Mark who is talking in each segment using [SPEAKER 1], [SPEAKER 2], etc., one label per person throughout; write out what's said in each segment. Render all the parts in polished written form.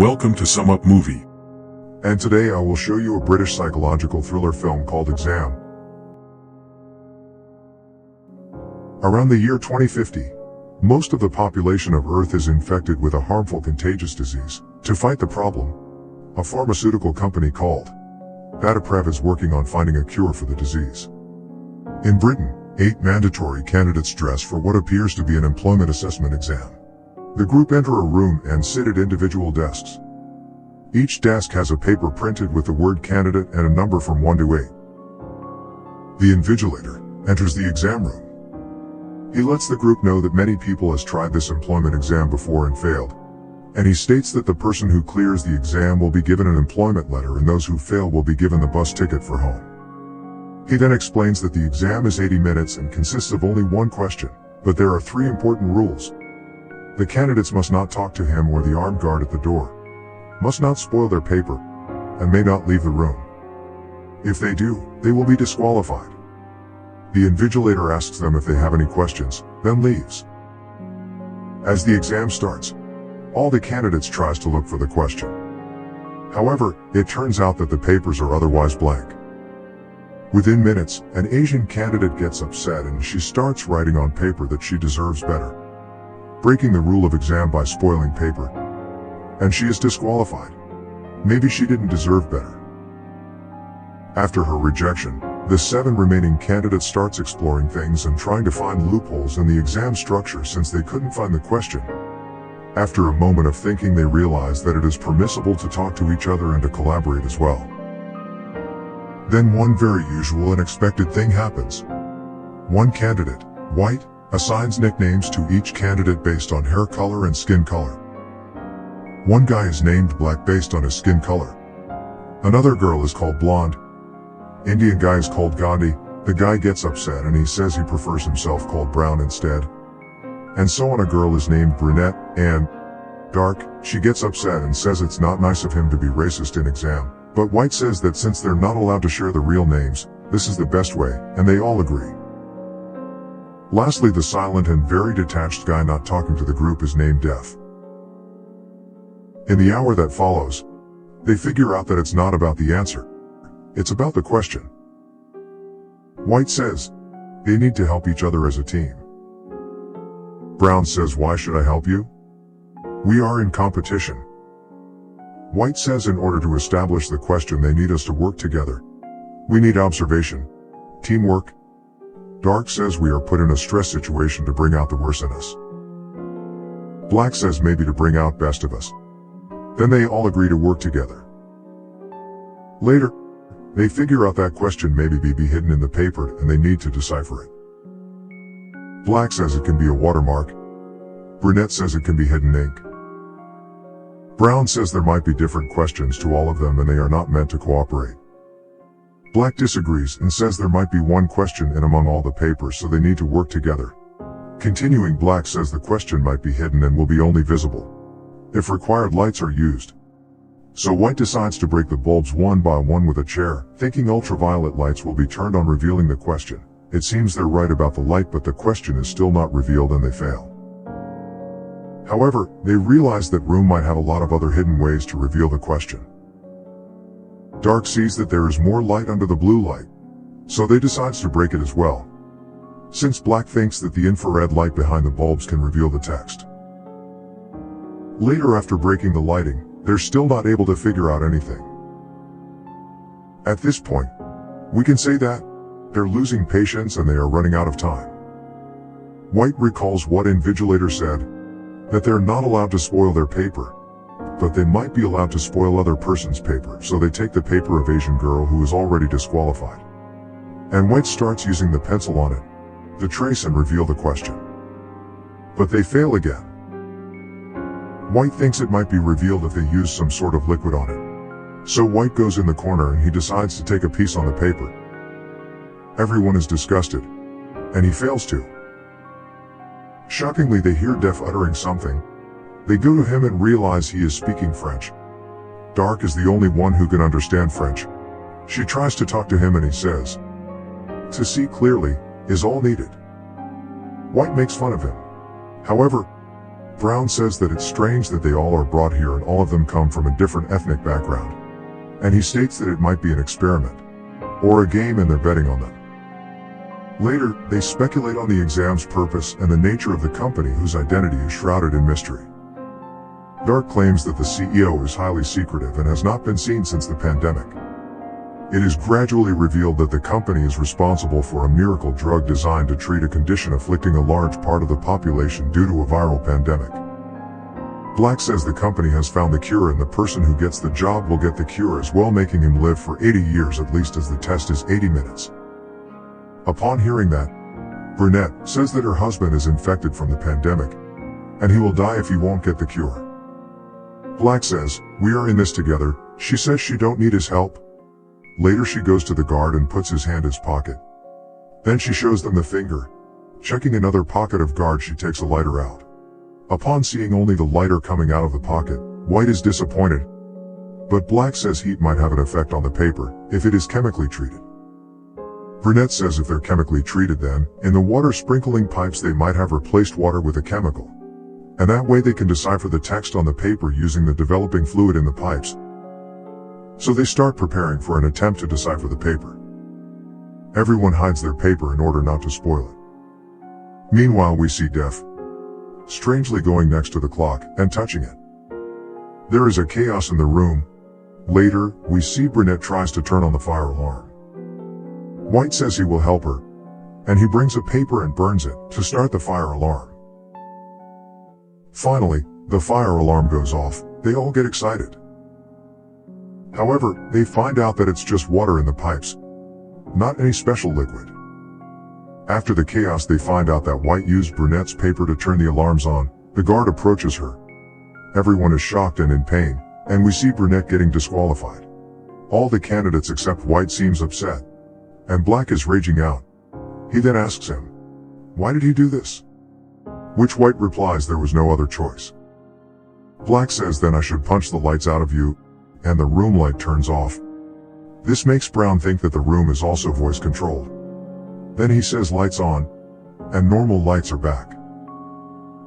[SPEAKER 1] Welcome to Sum Up Movie.
[SPEAKER 2] And today I will show you a British psychological thriller film called Exam. Around the year 2050, most of the population of Earth is infected with a harmful contagious disease. To fight the problem, a pharmaceutical company called Bataprev is working on finding a cure for the disease. In Britain, 8 mandatory candidates dress for what appears to be an employment assessment exam. The group enter a room and sit at individual desks. Each desk has a paper printed with the word candidate and a number from 1 to 8. The invigilator enters the exam room. He lets the group know that many people has tried this employment exam before and failed. And he states that the person who clears the exam will be given an employment letter and those who fail will be given the bus ticket for home. He then explains that the exam is 80 minutes and consists of only one question, but there are 3 important rules. The candidates must not talk to him or the armed guard at the door, must not spoil their paper, and may not leave the room. If they do, they will be disqualified. The invigilator asks them if they have any questions, then leaves. As the exam starts, all the candidates tries to look for the question. However, it turns out that the papers are otherwise blank. Within minutes, an Asian candidate gets upset and she starts writing on paper that she deserves better, breaking the rule of exam by spoiling paper. And she is disqualified. Maybe she didn't deserve better. After her rejection, the 7 remaining candidates starts exploring things and trying to find loopholes in the exam structure since they couldn't find the question. After a moment of thinking, they realize that it is permissible to talk to each other and to collaborate as well. Then one very usual and expected thing happens. One candidate, white, assigns nicknames to each candidate based on hair color and skin color. One guy is named Black based on his skin color. Another girl is called Blonde. Indian guy is called Gandhi. The guy gets upset and he says he prefers himself called Brown instead. And so on. A girl is named Brunette, and Dark, she gets upset and says it's not nice of him to be racist in exam. But White says that since they're not allowed to share the real names, this is the best way, and they all agree. Lastly, the silent and very detached guy not talking to the group is named Deaf. In the hour that follows, they figure out that it's not about the answer. It's about the question. White says they need to help each other as a team. Brown says, "Why should I help you? We are in competition." White says in order to establish the question they need us to work together. We need observation, teamwork. Dark says we are put in a stress situation to bring out the worst in us. Black says maybe to bring out best of us. Then they all agree to work together. Later, they figure out that question maybe be hidden in the paper and they need to decipher it. Black says it can be a watermark. Brunette says it can be hidden ink. Brown says there might be different questions to all of them and they are not meant to cooperate. Black disagrees and says there might be one question in among all the papers, so they need to work together. Continuing, Black says the question might be hidden and will be only visible if required lights are used. So White decides to break the bulbs one by one with a chair, thinking ultraviolet lights will be turned on, revealing the question. It seems they're right about the light, but the question is still not revealed and they fail. However, they realize that room might have a lot of other hidden ways to reveal the question. Dark sees that there is more light under the blue light, so they decides to break it as well, since Black thinks that the infrared light behind the bulbs can reveal the text. Later, after breaking the lighting, they're still not able to figure out anything. At this point, we can say that they're losing patience and they are running out of time. White recalls what Invigilator said, that they're not allowed to spoil their paper, but they might be allowed to spoil other person's paper, so they take the paper of Asian girl who is already disqualified. And White starts using the pencil on it to trace and reveal the question. But they fail again. White thinks it might be revealed if they use some sort of liquid on it. So White goes in the corner and he decides to take a piece on the paper. Everyone is disgusted, and he fails to. Shockingly, they hear Deaf uttering something. They go to him and realize he is speaking French. Dark is the only one who can understand French. She tries to talk to him and he says, "To see clearly is all needed." White makes fun of him. However, Brown says that it's strange that they all are brought here and all of them come from a different ethnic background. And he states that it might be an experiment, or a game and they're betting on them. Later, they speculate on the exam's purpose and the nature of the company whose identity is shrouded in mystery. Dark claims that the CEO is highly secretive and has not been seen since the pandemic. It is gradually revealed that the company is responsible for a miracle drug designed to treat a condition afflicting a large part of the population due to a viral pandemic. Black says the company has found the cure and the person who gets the job will get the cure as well, making him live for 80 years at least, as the test is 80 minutes. Upon hearing that, Burnett says that her husband is infected from the pandemic, and he will die if he won't get the cure. Black says, "We are in this together." She says she don't need his help. Later she goes to the guard and puts his hand in his pocket. Then she shows them the finger. Checking another pocket of guard, she takes a lighter out. Upon seeing only the lighter coming out of the pocket, White is disappointed. But Black says heat might have an effect on the paper, if it is chemically treated. Burnett says if they're chemically treated, then, in the water sprinkling pipes they might have replaced water with a chemical. And that way they can decipher the text on the paper using the developing fluid in the pipes. So they start preparing for an attempt to decipher the paper. Everyone hides their paper in order not to spoil it. Meanwhile, we see Def strangely going next to the clock and touching it. There is a chaos in the room. Later, we see Burnett tries to turn on the fire alarm. White says he will help her, and he brings a paper and burns it to start the fire alarm. Finally, the fire alarm goes off. They all get excited. However, they find out that it's just water in the pipes, not any special liquid. After the chaos, they find out that White used Burnett's paper to turn the alarms on. The guard approaches her. Everyone is shocked and in pain, and we see Burnett getting disqualified. All the candidates except White seems upset, and Black is raging out. He then asks him, "Why did he do this?" Which White replies there was no other choice. Black says, "Then I should punch the lights out of you," and the room light turns off. This makes Brown think that the room is also voice controlled. Then he says lights on, and normal lights are back.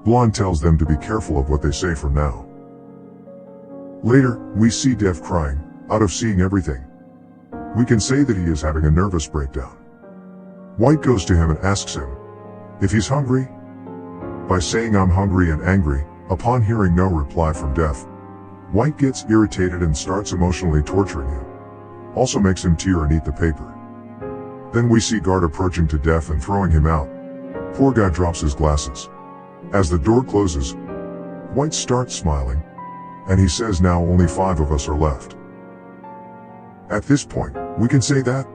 [SPEAKER 2] Blonde tells them to be careful of what they say from now. Later, we see Def crying, out of seeing everything. We can say that he is having a nervous breakdown. White goes to him and asks him if he's hungry. By saying "I'm hungry" and "angry," upon hearing no reply from Def, White gets irritated and starts emotionally torturing him. Also makes him tear and eat the paper. Then we see guard approaching to Def and throwing him out. Poor guy drops his glasses. As the door closes, White starts smiling, and he says now only 5 of us are left. At this point, we can say that,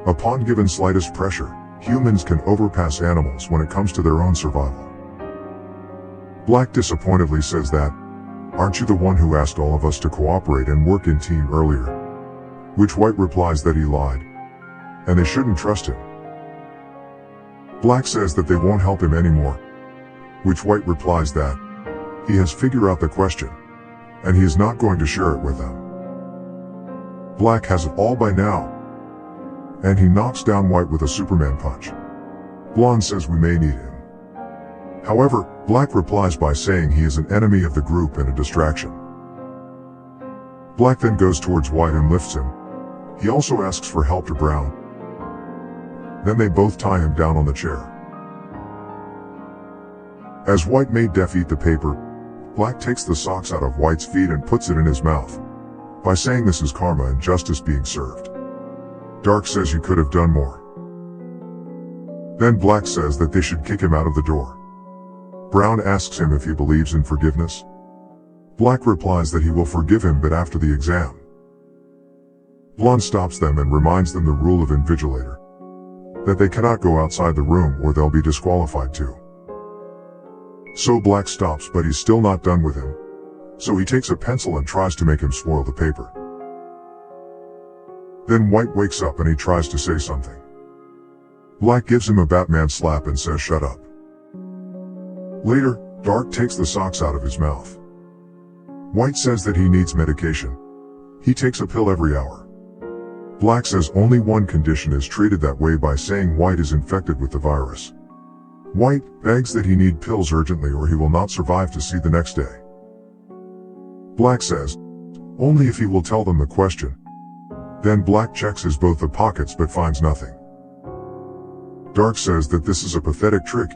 [SPEAKER 2] upon given slightest pressure, humans can overpass animals when it comes to their own survival. Black disappointedly says that, "Aren't you the one who asked all of us to cooperate and work in team earlier?" Which White replies that he lied, and they shouldn't trust him. Black says that they won't help him anymore, which White replies that he has figured out the question, and he is not going to share it with them. Black has it all by now, and he knocks down White with a Superman punch. Blonde says we may need him. However, Black replies by saying he is an enemy of the group and a distraction. Black then goes towards White and lifts him. He also asks for help to Brown. Then they both tie him down on the chair. As White made Def eat the paper, Black takes the socks out of White's feet and puts it in his mouth, by saying this is karma and justice being served. Dark says you could have done more. Then Black says that they should kick him out of the door. Brown asks him if he believes in forgiveness. Black replies that he will forgive him but after the exam. Blonde stops them and reminds them the rule of Invigilator, that they cannot go outside the room or they'll be disqualified too. So Black stops, but he's still not done with him. So he takes a pencil and tries to make him spoil the paper. Then White wakes up and he tries to say something. Black gives him a Batman slap and says shut up. Later, Dark takes the socks out of his mouth. White says that he needs medication. He takes a pill every hour. Black says only one condition is treated that way, by saying White is infected with the virus. White begs that he need pills urgently or he will not survive to see the next day. Black says, only if he will tell them the question. Then Black checks his both the pockets but finds nothing. Dark says that this is a pathetic trick,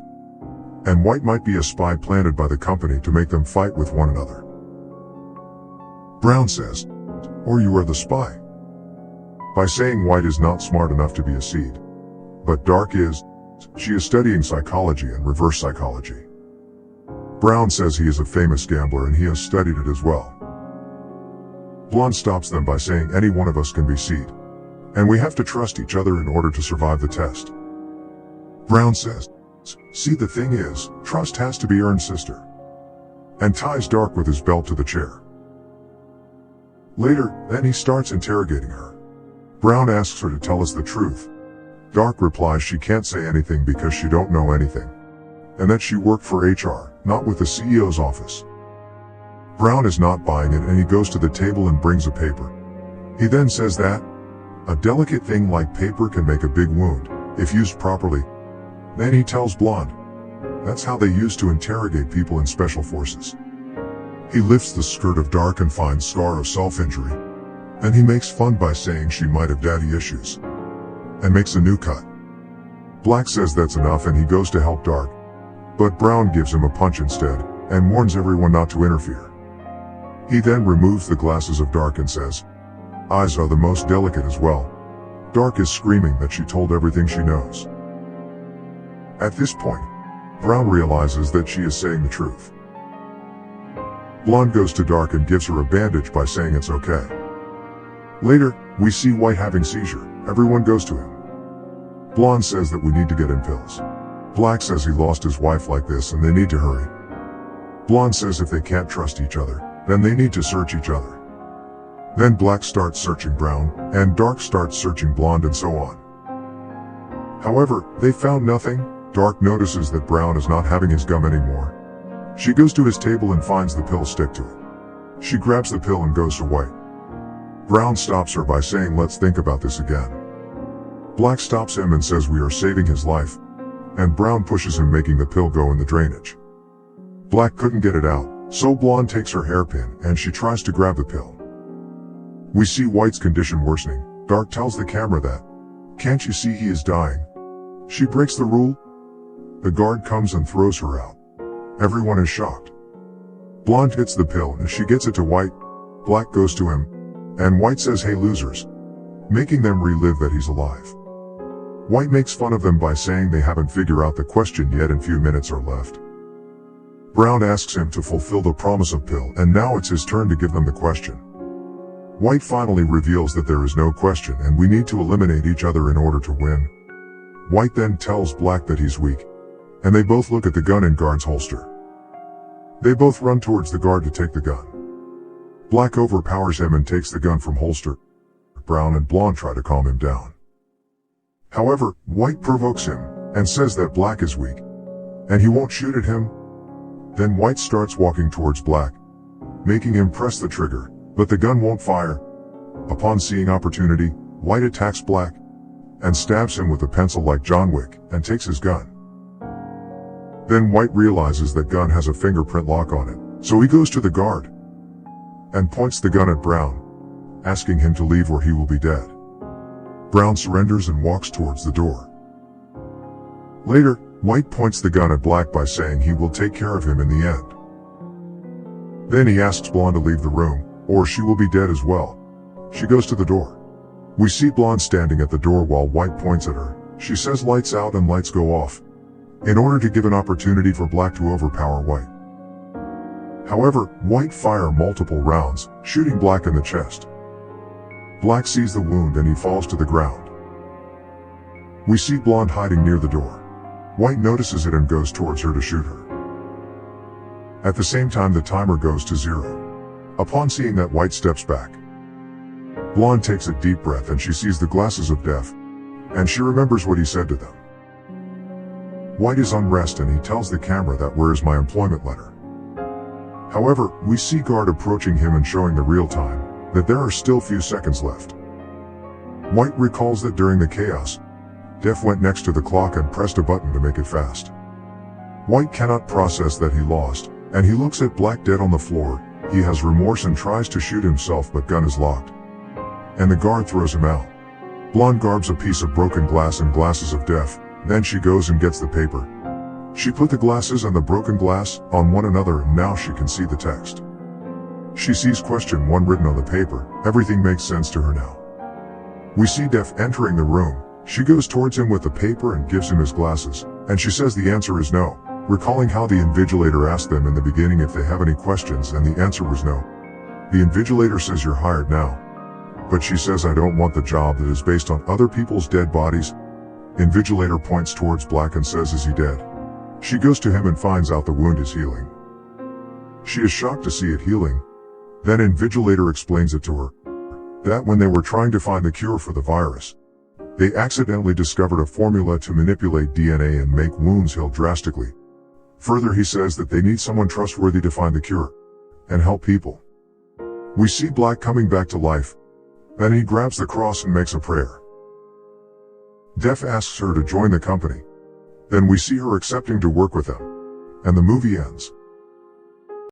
[SPEAKER 2] and White might be a spy planted by the company to make them fight with one another. Brown says, or you are the spy. By saying White is not smart enough to be a seed. But Dark is. She is studying psychology and reverse psychology. Brown says he is a famous gambler and he has studied it as well. Blonde stops them by saying any one of us can be seed, and we have to trust each other in order to survive the test. Brown says, see, the thing is, trust has to be earned, sister, and ties Dark with his belt to the chair. Later, then he starts interrogating her. Brown asks her to tell us the truth. Dark replies she can't say anything because she don't know anything, and that she worked for HR, not with the CEO's office. Brown is not buying it and he goes to the table and brings a paper. He then says that a delicate thing like paper can make a big wound, if used properly. Then he tells Blonde that's how they used to interrogate people in special forces. He lifts the skirt of Dark and finds scar of self-injury, and he makes fun by saying she might have daddy issues, and makes a new cut. Black says that's enough and he goes to help Dark, but Brown gives him a punch instead, and warns everyone not to interfere. He then removes the glasses of Dark and says, eyes are the most delicate as well. Dark is screaming that she told everything she knows. At this point, Brown realizes that she is saying the truth. Blonde goes to Dark and gives her a bandage by saying it's okay. Later, we see White having seizure. Everyone goes to him. Blonde says that we need to get him pills. Black says he lost his wife like this and they need to hurry. Blonde says if they can't trust each other, then they need to search each other. Then Black starts searching Brown, and Dark starts searching Blonde, and so on. However, they found nothing. Dark notices that Brown is not having his gum anymore. She goes to his table and finds the pill stick to it. She grabs the pill and goes to White. Brown stops her by saying let's think about this again. Black stops him and says we are saving his life, and Brown pushes him, making the pill go in the drainage. Black couldn't get it out, so Blonde takes her hairpin and she tries to grab the pill. We see White's condition worsening. Dark tells the camera that, can't you see he is dying? She breaks the rule. The guard comes and throws her out. Everyone is shocked. Blonde hits the pill and she gets it to White. Black goes to him, and White says hey losers, making them relive that he's alive. White makes fun of them by saying they haven't figured out the question yet and few minutes are left. Brown asks him to fulfill the promise of pill, and now it's his turn to give them the question. White finally reveals that there is no question and we need to eliminate each other in order to win. White then tells Black that he's weak, and they both look at the gun in guard's holster. They both run towards the guard to take the gun. Black overpowers him and takes the gun from holster. Brown and Blonde try to calm him down. However, White provokes him, and says that Black is weak, and he won't shoot at him. Then White starts walking towards Black, making him press the trigger, but the gun won't fire. Upon seeing opportunity, White attacks Black, and stabs him with a pencil like John Wick, and takes his gun. Then White realizes that gun has a fingerprint lock on it, so he goes to the guard, and points the gun at Brown, asking him to leave or he will be dead. Brown surrenders and walks towards the door. Later, White points the gun at Black by saying he will take care of him in the end. Then he asks Blonde to leave the room, or she will be dead as well. She goes to the door. We see Blonde standing at the door while White points at her. She says lights out and lights go off, in order to give an opportunity for Black to overpower White. However, White fire multiple rounds, shooting Black in the chest. Black sees the wound and he falls to the ground. We see Blonde hiding near the door. White notices it and goes towards her to shoot her. At the same time the timer goes to 0. Upon seeing that, White steps back. Blonde takes a deep breath and she sees the glasses of death, and she remembers what he said to them. White is unrest and he tells the camera that where is my employment letter. However, we see guard approaching him and showing the real time, that there are still few seconds left. White recalls that during the chaos, Def went next to the clock and pressed a button to make it fast. White cannot process that he lost, and he looks at Black dead on the floor. He has remorse and tries to shoot himself, but gun is locked, and the guard throws him out. Blonde grabs a piece of broken glass and glasses of death. Then she goes and gets the paper. She put the glasses and the broken glass on one another, and now she can see the text. She sees question 1 written on the paper. Everything makes sense to her now. We see Deaf entering the room. She goes towards him with the paper and gives him his glasses, and she says the answer is no, recalling how the invigilator asked them in the beginning if they have any questions, and the answer was no. The invigilator says, "You're hired now." But she says, "I don't want the job that is based on other people's dead bodies." Invigilator points towards Black and says, "Is he dead?" She goes to him and finds out the wound is healing. She is shocked to see it healing. Then Invigilator explains it to her, that when they were trying to find the cure for the virus, they accidentally discovered a formula to manipulate DNA and make wounds heal drastically. Further, he says that they need someone trustworthy to find the cure and help people. We see Black coming back to life. Then he grabs the cross and makes a prayer. Deaf asks her to join the company. Then we see her accepting to work with them. And the movie ends.